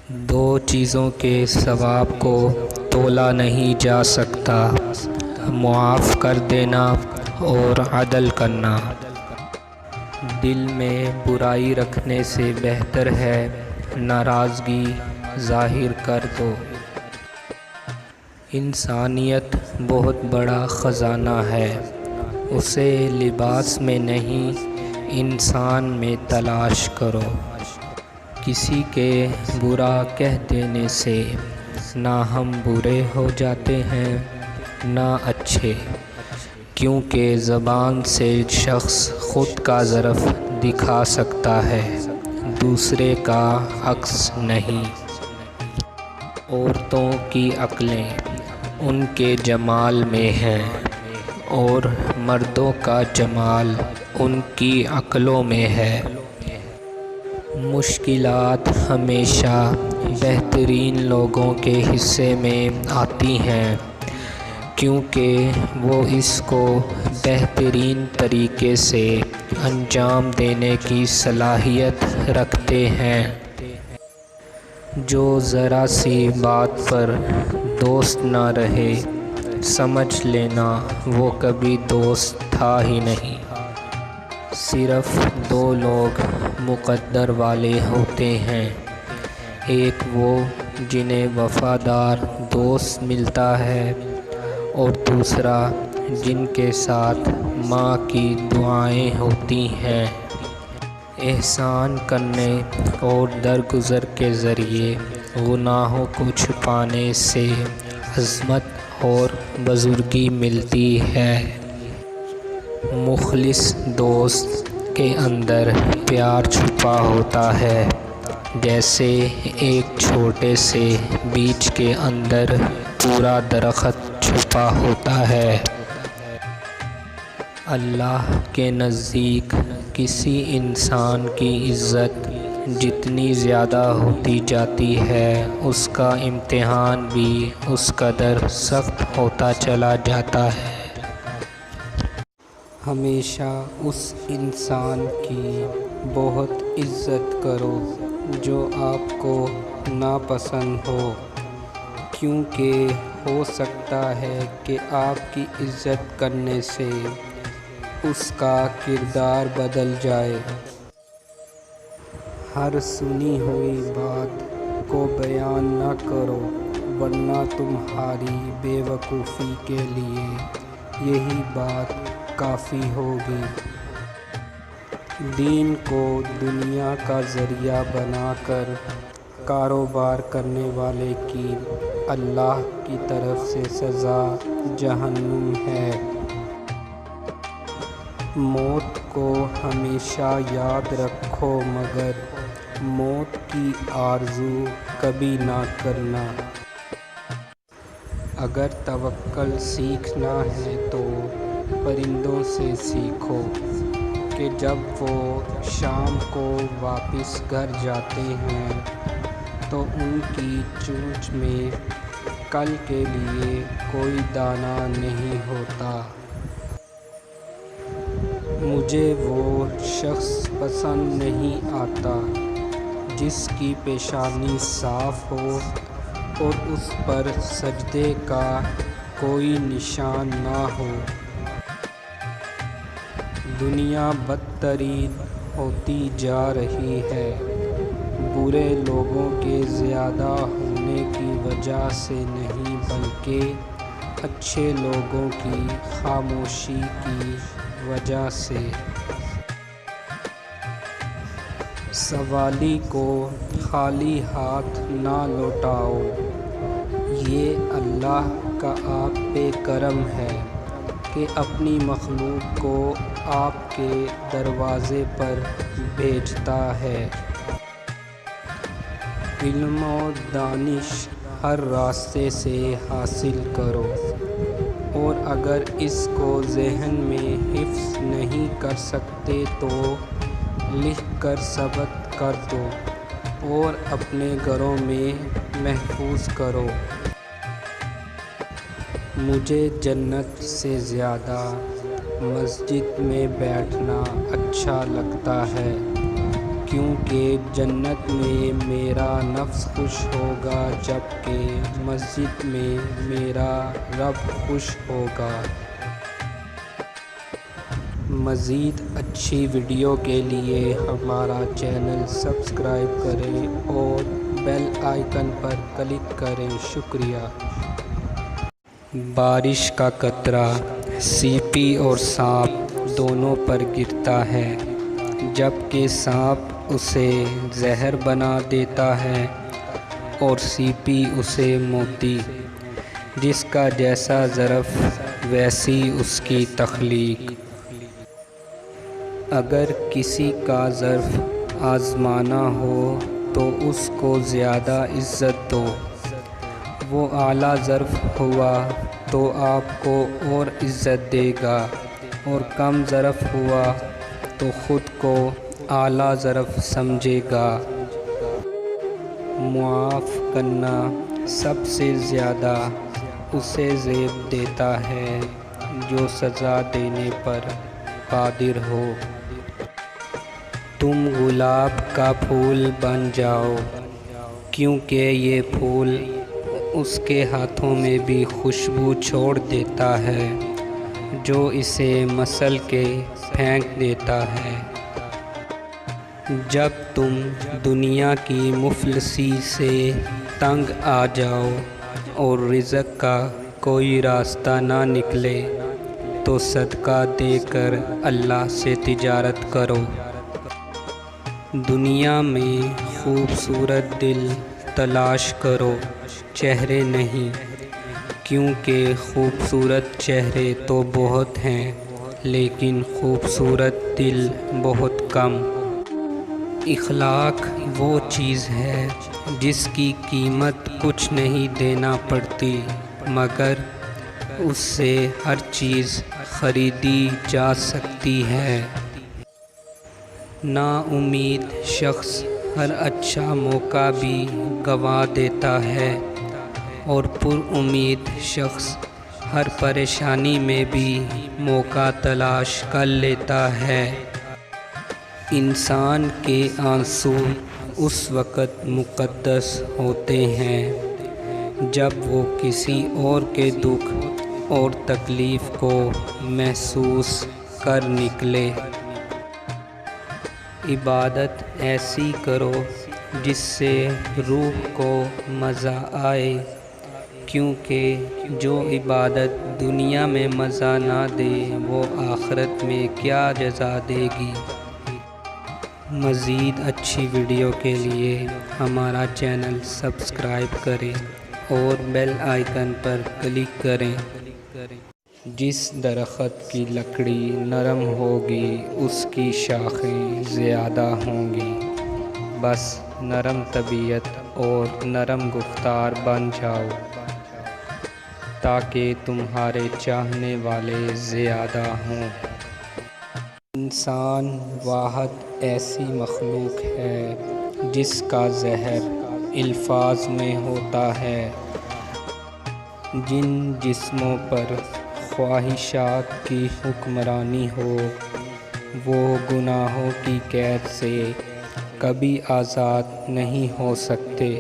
دو چیزوں کے ثواب کو تولا نہیں جا سکتا: معاف کر دینا اور عدل کرنا۔ دل میں برائی رکھنے سے بہتر ہے ناراضگی ظاہر کر دو۔ انسانیت بہت بڑا خزانہ ہے، اسے لباس میں نہیں انسان میں تلاش کرو۔ کسی کے برا کہہ دینے سے نہ ہم برے ہو جاتے ہیں نہ اچھے، کیونکہ زبان سے شخص خود کا ظرف دکھا سکتا ہے، دوسرے کا عکس نہیں۔ عورتوں کی عقلیں ان کے جمال میں ہیں اور مردوں کا جمال ان کی عقلوں میں ہے۔ مشکلات ہمیشہ بہترین لوگوں کے حصے میں آتی ہیں، کیونکہ وہ اس کو بہترین طریقے سے انجام دینے کی صلاحیت رکھتے ہیں۔ جو ذرا سی بات پر دوست نہ رہے، سمجھ لینا وہ کبھی دوست تھا ہی نہیں۔ صرف دو لوگ مقدر والے ہوتے ہیں، ایک وہ جنہیں وفادار دوست ملتا ہے اور دوسرا جن کے ساتھ ماں کی دعائیں ہوتی ہیں۔ احسان کرنے اور درگزر کے ذریعے گناہوں کو چھپانے سے عظمت اور بزرگی ملتی ہے۔ مخلص دوست کے اندر پیار چھپا ہوتا ہے، جیسے ایک چھوٹے سے بیج کے اندر پورا درخت چھپا ہوتا ہے۔ اللہ کے نزدیک کسی انسان کی عزت جتنی زیادہ ہوتی جاتی ہے، اس کا امتحان بھی اس قدر سخت ہوتا چلا جاتا ہے۔ ہمیشہ اس انسان کی بہت عزت کرو جو آپ کو ناپسند ہو، کیونکہ ہو سکتا ہے کہ آپ کی عزت کرنے سے اس کا کردار بدل جائے۔ ہر سنی ہوئی بات کو بیان نہ کرو، ورنہ تمہاری بے وقوفی کے لیے یہی بات کافی ہوگی۔ دین کو دنیا کا ذریعہ بنا کر کاروبار کرنے والے کی اللہ کی طرف سے سزا جہنم ہے۔ موت کو ہمیشہ یاد رکھو، مگر موت کی آرزو کبھی نہ کرنا۔ اگر توکل سیکھنا ہے تو پرندوں سے سیکھو کہ جب وہ شام کو واپس گھر جاتے ہیں تو ان کی چونچ میں کل کے لیے کوئی دانہ نہیں ہوتا۔ مجھے وہ شخص پسند نہیں آتا جس کی پیشانی صاف ہو اور اس پر سجدے کا کوئی نشان نہ ہو۔ دنیا بدترین ہوتی جا رہی ہے، برے لوگوں کے زیادہ ہونے کی وجہ سے نہیں بلکہ اچھے لوگوں کی خاموشی کی وجہ سے۔ سوالی کو خالی ہاتھ نہ لوٹاؤ، یہ اللہ کا آپ پہ کرم ہے کہ اپنی مخلوق کو آپ کے دروازے پر بھیجتا ہے۔ علم و دانش ہر راستے سے حاصل کرو، اور اگر اس کو ذہن میں حفظ نہیں کر سکتے تو لکھ کر ثبت کر دو اور اپنے گھروں میں محفوظ کرو۔ مجھے جنت سے زیادہ مسجد میں بیٹھنا اچھا لگتا ہے، کیونکہ جنت میں میرا نفس خوش ہوگا جبکہ مسجد میں میرا رب خوش ہوگا۔ مزید اچھی ویڈیو کے لیے ہمارا چینل سبسکرائب کریں اور بیل آئیکن پر کلک کریں۔ شکریہ۔ بارش کا قطرہ سیپی اور سانپ دونوں پر گرتا ہے، جبکہ سانپ اسے زہر بنا دیتا ہے اور سیپی اسے موتی۔ جس کا جیسا ظرف ویسی اس کی تخلیق۔ اگر کسی کا ظرف آزمانا ہو تو اس کو زیادہ عزت دو، وہ اعلیٰ ظرف ہوا تو آپ کو اور عزت دے گا، اور کم ظرف ہوا تو خود کو اعلیٰ ظرف سمجھے گا۔ معاف کرنا سب سے زیادہ اسے زیب دیتا ہے جو سزا دینے پر قادر ہو۔ تم گلاب کا پھول بن جاؤ، کیونکہ یہ پھول اس کے ہاتھوں میں بھی خوشبو چھوڑ دیتا ہے جو اسے مسل کے پھینک دیتا ہے۔ جب تم دنیا کی مفلسی سے تنگ آ جاؤ اور رزق کا کوئی راستہ نہ نکلے تو صدقہ دے کر اللہ سے تجارت کرو۔ دنیا میں خوبصورت دل تلاش کرو، چہرے نہیں، کیونکہ خوبصورت چہرے تو بہت ہیں لیکن خوبصورت دل بہت کم۔ اخلاق وہ چیز ہے جس کی قیمت کچھ نہیں دینا پڑتی، مگر اس سے ہر چیز خریدی جا سکتی ہے۔ نا امید شخص ہر اچھا موقع بھی گنوا دیتا ہے، اور پر امید شخص ہر پریشانی میں بھی موقع تلاش کر لیتا ہے۔ انسان کے آنسو اس وقت مقدس ہوتے ہیں جب وہ کسی اور کے دکھ اور تکلیف کو محسوس کر نکلے۔ عبادت ایسی کرو جس سے روح کو مزہ آئے، کیونکہ جو عبادت دنیا میں مزہ نہ دے وہ آخرت میں کیا جزا دے گی۔ مزید اچھی ویڈیو کے لیے ہمارا چینل سبسکرائب کریں اور بیل آئیکن پر کلک کریں۔ جس درخت کی لکڑی نرم ہوگی اس کی شاخیں زیادہ ہوں گی۔ بس نرم طبیعت اور نرم گفتار بن جاؤ تاکہ تمہارے چاہنے والے زیادہ ہوں۔ انسان واحد ایسی مخلوق ہے جس کا زہر الفاظ میں ہوتا ہے۔ جن جسموں پر خواہشات کی حکمرانی ہو وہ گناہوں کی قید سے کبھی آزاد نہیں ہو سکتے۔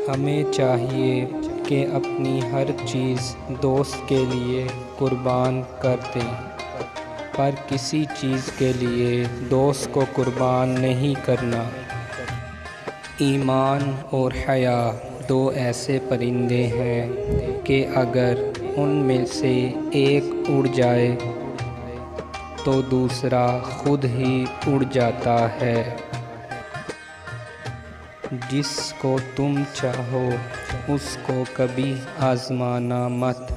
ہمیں چاہیے کہ اپنی ہر چیز دوست کے لیے قربان کر دیں، پر کسی چیز کے لیے دوست کو قربان نہیں کرنا۔ ایمان اور حیا دو ایسے پرندے ہیں کہ اگر ان میں سے ایک اڑ جائے تو دوسرا خود ہی اڑ جاتا ہے۔ جس کو تم چاہو اس کو کبھی آزمانا مت،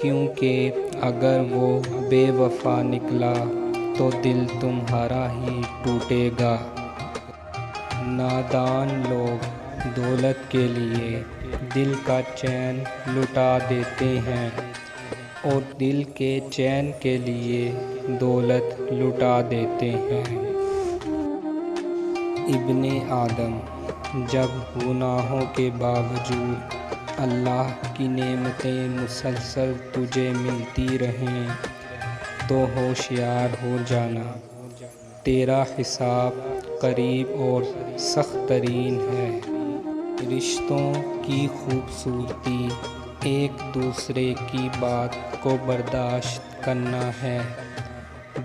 کیونکہ اگر وہ بے وفا نکلا تو دل تمہارا ہی ٹوٹے گا۔ نادان لوگ دولت کے لیے دل کا چین لٹا دیتے ہیں اور دل کے چین کے لیے دولت لٹا دیتے ہیں۔ ابن آدم، جب گناہوں کے باوجود اللہ کی نعمتیں مسلسل تجھے ملتی رہیں تو ہوشیار ہو جانا، تیرا حساب قریب اور سخت ترین ہے۔ رشتوں کی خوبصورتی ایک دوسرے کی بات کو برداشت کرنا ہے۔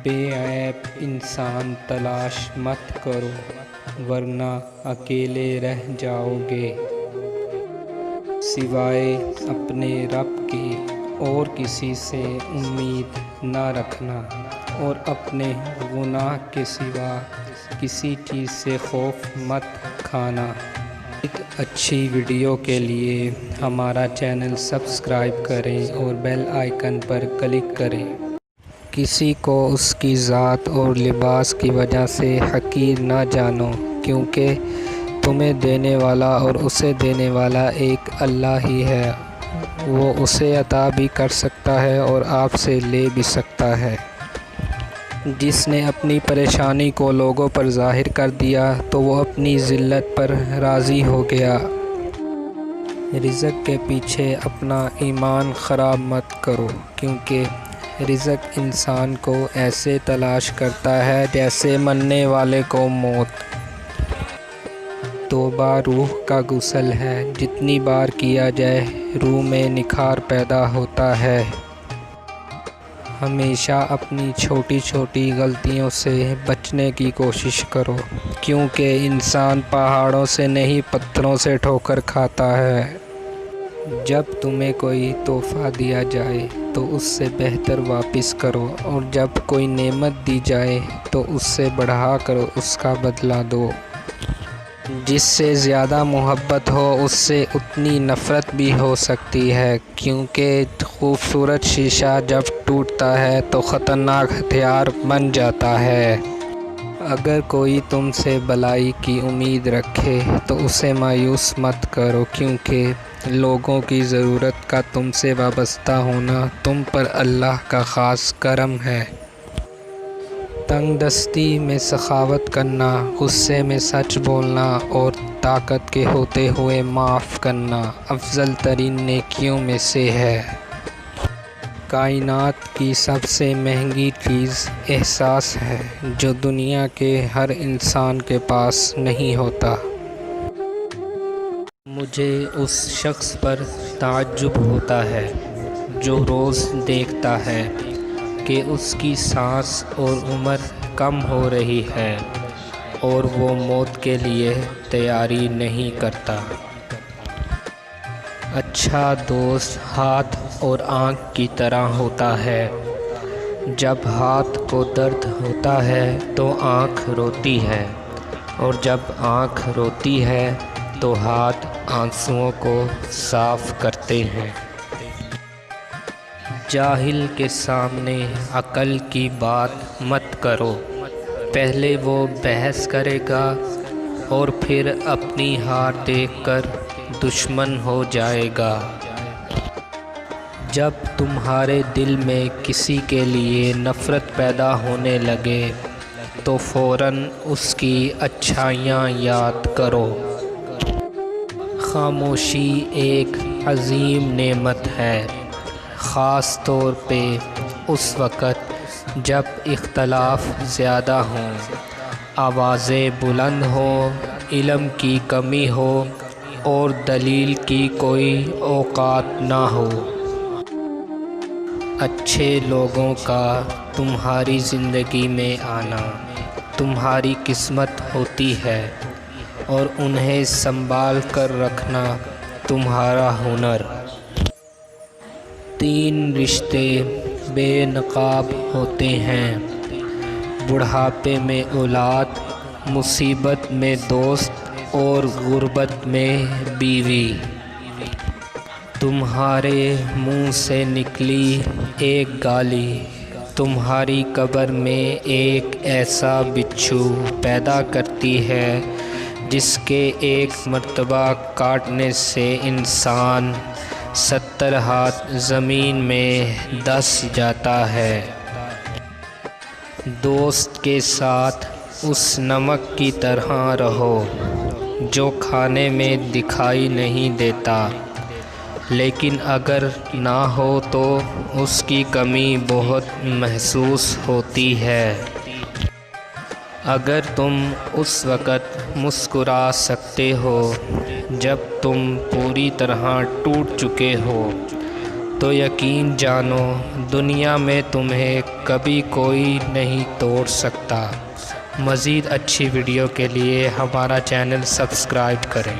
بے عیب انسان تلاش مت کرو ورنہ اکیلے رہ جاؤ گے۔ سوائے اپنے رب کے اور کسی سے امید نہ رکھنا اور اپنے گناہ کے سوا کسی چیز سے خوف مت کھانا۔ ایک اچھی ویڈیو کے لیے ہمارا چینل سبسکرائب کریں اور بیل آئیکن پر کلک کریں۔ کسی کو اس کی ذات اور لباس کی وجہ سے حقیر نہ جانو، کیونکہ تمہیں دینے والا اور اسے دینے والا ایک اللہ ہی ہے۔ وہ اسے عطا بھی کر سکتا ہے اور آپ سے لے بھی سکتا ہے۔ جس نے اپنی پریشانی کو لوگوں پر ظاہر کر دیا تو وہ اپنی ذلت پر راضی ہو گیا۔ رزق کے پیچھے اپنا ایمان خراب مت کرو، کیونکہ رزق انسان کو ایسے تلاش کرتا ہے جیسے مرنے والے کو موت۔ توبہ روح کا غسل ہے، جتنی بار کیا جائے روح میں نکھار پیدا ہوتا ہے۔ ہمیشہ اپنی چھوٹی چھوٹی غلطیوں سے بچنے کی کوشش کرو، کیونکہ انسان پہاڑوں سے نہیں پتھروں سے ٹھوکر کھاتا ہے۔ جب تمہیں کوئی تحفہ دیا جائے تو اس سے بہتر واپس کرو، اور جب کوئی نعمت دی جائے تو اس سے بڑھا کر اس کا بدلہ دو۔ جس سے زیادہ محبت ہو اس سے اتنی نفرت بھی ہو سکتی ہے، کیونکہ خوبصورت شیشہ جب ٹوٹتا ہے تو خطرناک ہتھیار بن جاتا ہے۔ اگر کوئی تم سے بلائی کی امید رکھے تو اسے مایوس مت کرو، کیونکہ لوگوں کی ضرورت کا تم سے وابستہ ہونا تم پر اللہ کا خاص کرم ہے۔ تنگ دستی میں سخاوت کرنا، غصے میں سچ بولنا اور طاقت کے ہوتے ہوئے معاف کرنا افضل ترین نیکیوں میں سے ہے۔ کائنات کی سب سے مہنگی چیز احساس ہے، جو دنیا کے ہر انسان کے پاس نہیں ہوتا۔ مجھے اس شخص پر تعجب ہوتا ہے جو روز دیکھتا ہے کہ اس کی سانس اور عمر کم ہو رہی ہے اور وہ موت کے لیے تیاری نہیں کرتا۔ اچھا دوست ہاتھ اور آنکھ کی طرح ہوتا ہے۔ جب ہاتھ کو درد ہوتا ہے تو آنکھ روتی ہے، اور جب آنکھ روتی ہے تو ہاتھ آنسوؤں کو صاف کرتے ہیں۔ جاہل کے سامنے عقل کی بات مت کرو، پہلے وہ بحث کرے گا اور پھر اپنی ہار دیکھ کر دشمن ہو جائے گا۔ جب تمہارے دل میں کسی کے لیے نفرت پیدا ہونے لگے تو فوراً اس کی اچھائیاں یاد کرو۔ خاموشی ایک عظیم نعمت ہے، خاص طور پہ اس وقت جب اختلاف زیادہ ہوں، آوازیں بلند ہوں، علم کی کمی ہو اور دلیل کی کوئی اوقات نہ ہو۔ اچھے لوگوں کا تمہاری زندگی میں آنا تمہاری قسمت ہوتی ہے، اور انہیں سنبھال کر رکھنا تمہارا ہنر۔ 3 رشتے بے نقاب ہوتے ہیں: بڑھاپے میں اولاد، مصیبت میں دوست اور غربت میں بیوی۔ تمہارے منہ سے نکلی ایک گالی تمہاری قبر میں ایک ایسا بچھو پیدا کرتی ہے جس کے ایک مرتبہ کاٹنے سے انسان 70 ہاتھ زمین میں دس جاتا ہے۔ دوست کے ساتھ اس نمک کی طرح رہو جو کھانے میں دکھائی نہیں دیتا، لیکن اگر نہ ہو تو اس کی کمی بہت محسوس ہوتی ہے۔ اگر تم اس وقت مسکرا سکتے ہو جب تم پوری طرح ٹوٹ چکے ہو تو یقین جانو دنیا میں تمہیں کبھی کوئی نہیں توڑ سکتا۔ مزید اچھی ویڈیو کے لیے ہمارا چینل سبسکرائب کریں۔